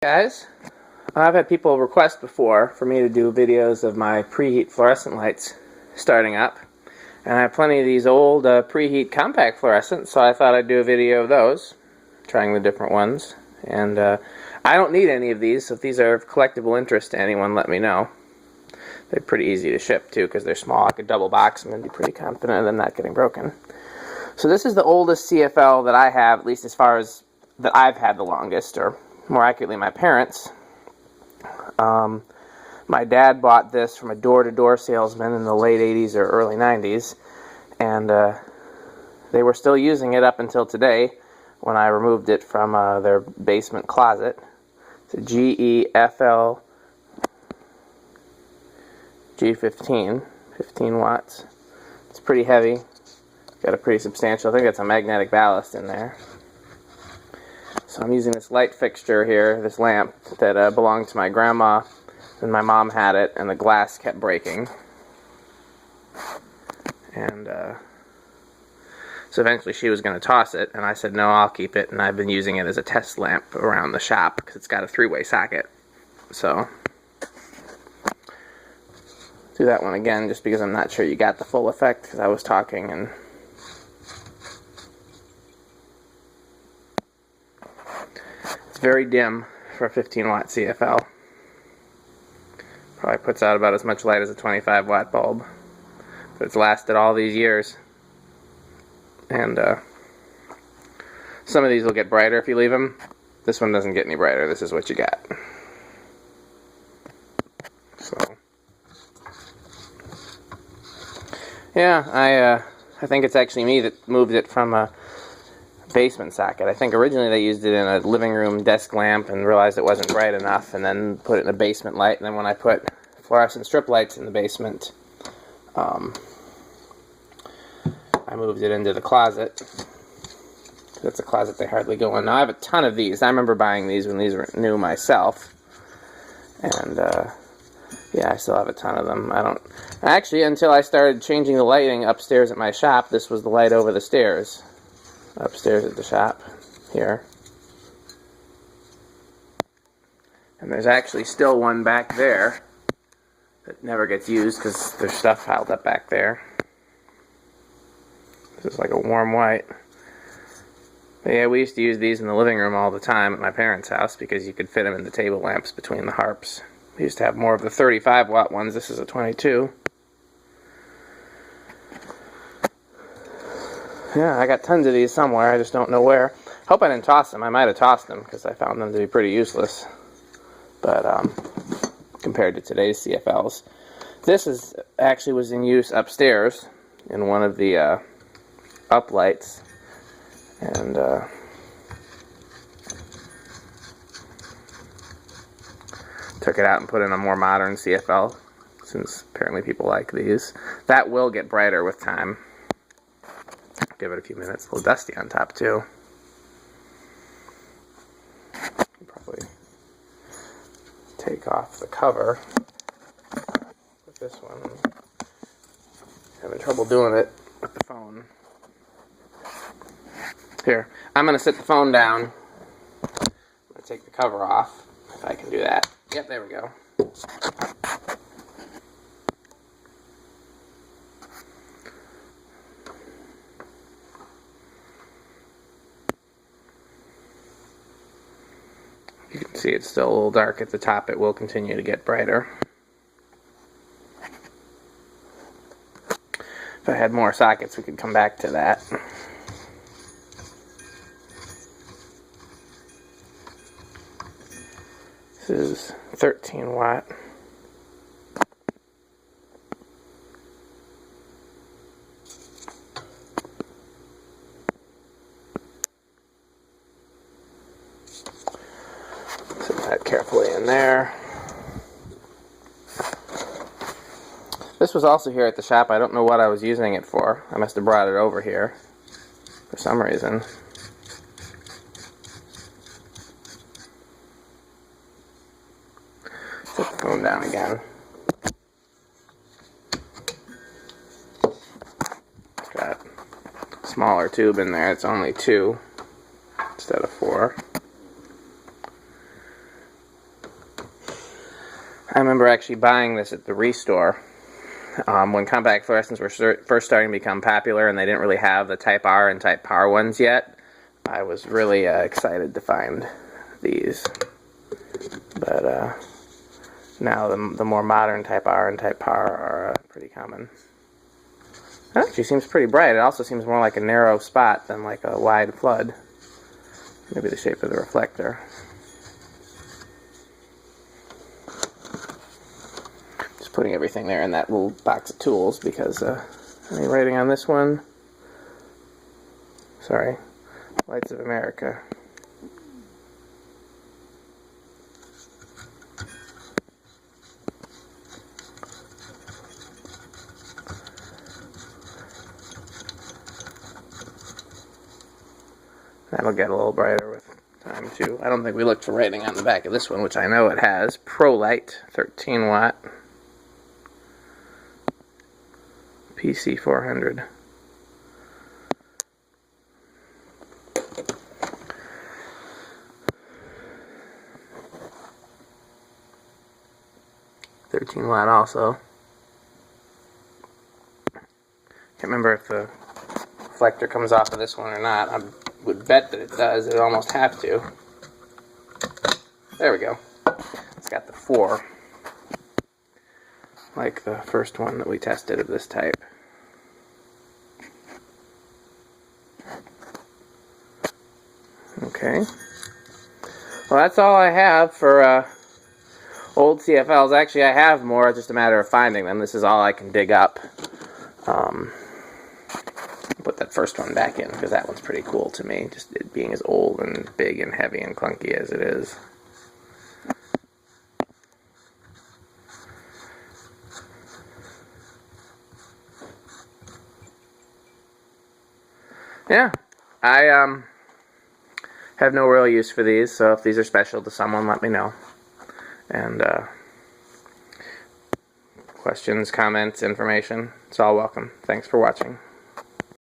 Guys, I've had people request before for me to do videos of my preheat fluorescent lights starting up, and I have plenty of these old preheat compact fluorescents, so I thought I'd do a video of those, trying the different ones. And I don't need any of these, so if these are of collectible interest to anyone, let me know. They're pretty easy to ship too because they're small. I could double box them and be pretty confident of them not getting broken. So this is the oldest CFL that I have, at least as far as that I've had the longest, or more accurately, my parents. My dad bought this from a door-to-door salesman in the late 80s or early 90s, and they were still using it up until today when I removed it from their basement closet. It's a CFL G15, 15 watts. It's pretty heavy. Got a pretty substantial, I think that's a magnetic ballast in there. So I'm using this light fixture here, this lamp that belonged to my grandma, and my mom had it, and the glass kept breaking. And so eventually she was going to toss it, and I said, no, I'll keep it, and I've been using it as a test lamp around the shop, because it's got a three-way socket. So, do that one again, just because I'm not sure you got the full effect, because I was talking, and very dim for a 15 watt CFL. Probably puts out about as much light as a 25 watt bulb. But it's lasted all these years. And some of these will get brighter if you leave them. This one doesn't get any brighter. This is what you got. So, yeah, I think it's actually me that moved it from a basement socket. I think originally they used it in a living room desk lamp and realized it wasn't bright enough, and then put it in a basement light. And then when I put fluorescent strip lights in the basement, I moved it into the closet. That's a closet they hardly go in. Now I have a ton of these. I remember buying these when these were new myself, and yeah, I still have a ton of them. I don't actually, until I started changing the lighting upstairs at my shop, this was the light over the stairs. Upstairs at the shop here, and there's actually still one back there that never gets used because there's stuff piled up back there. This is like a warm white. But yeah, we used to use these in the living room all the time at my parents' house because you could fit them in the table lamps between the harps. We used to have more of the 35 watt ones. This is a 22. Yeah, I got tons of these somewhere, I just don't know where. Hope I didn't toss them. I might have tossed them because I found them to be pretty useless. But compared to today's CFLs. This actually was in use upstairs in one of the uplights. And took it out and put in a more modern CFL, since apparently people like these. That will get brighter with time. Give it a few minutes. A little dusty on top too. Probably take off the cover with this one. Having trouble doing it with the phone. Here, I'm going to sit the phone down. I'm going to take the cover off, if I can do that. Yep, there we go. You can see it's still a little dark at the top. It will continue to get brighter. If I had more sockets, we could come back to that. This is 13 watt. That carefully in there. This was also here at the shop. I don't know what I was using it for. I must have brought it over here for some reason. Set the phone down again. Got a smaller tube in there. It's only 2 instead of 4. I remember actually buying this at the Restore when compact fluorescents were first starting to become popular, and they didn't really have the Type R and Type PAR ones yet. I was really excited to find these. But now the more modern Type R and Type PAR are pretty common. It actually seems pretty bright. It also seems more like a narrow spot than like a wide flood. Maybe the shape of the reflector. Just putting everything there in that little box of tools because any writing on this one? Sorry. Lights of America. That'll get a little brighter with time too. I don't think we looked for writing on the back of this one, which I know it has. ProLight, 13 watt. PC 400. $13 also. Can't remember if the reflector comes off of this one or not. I would bet that it does. It would almost have to. There we go. It's got the 4. Like the first one that we tested of this type. Okay. Well, that's all I have for old CFLs. Actually, I have more. It's just a matter of finding them. This is all I can dig up. Put that first one back in because that one's pretty cool to me, just it being as old and big and heavy and clunky as it is. Yeah, I have no real use for these, so if these are special to someone, let me know. And questions, comments, information, it's all welcome. Thanks for watching.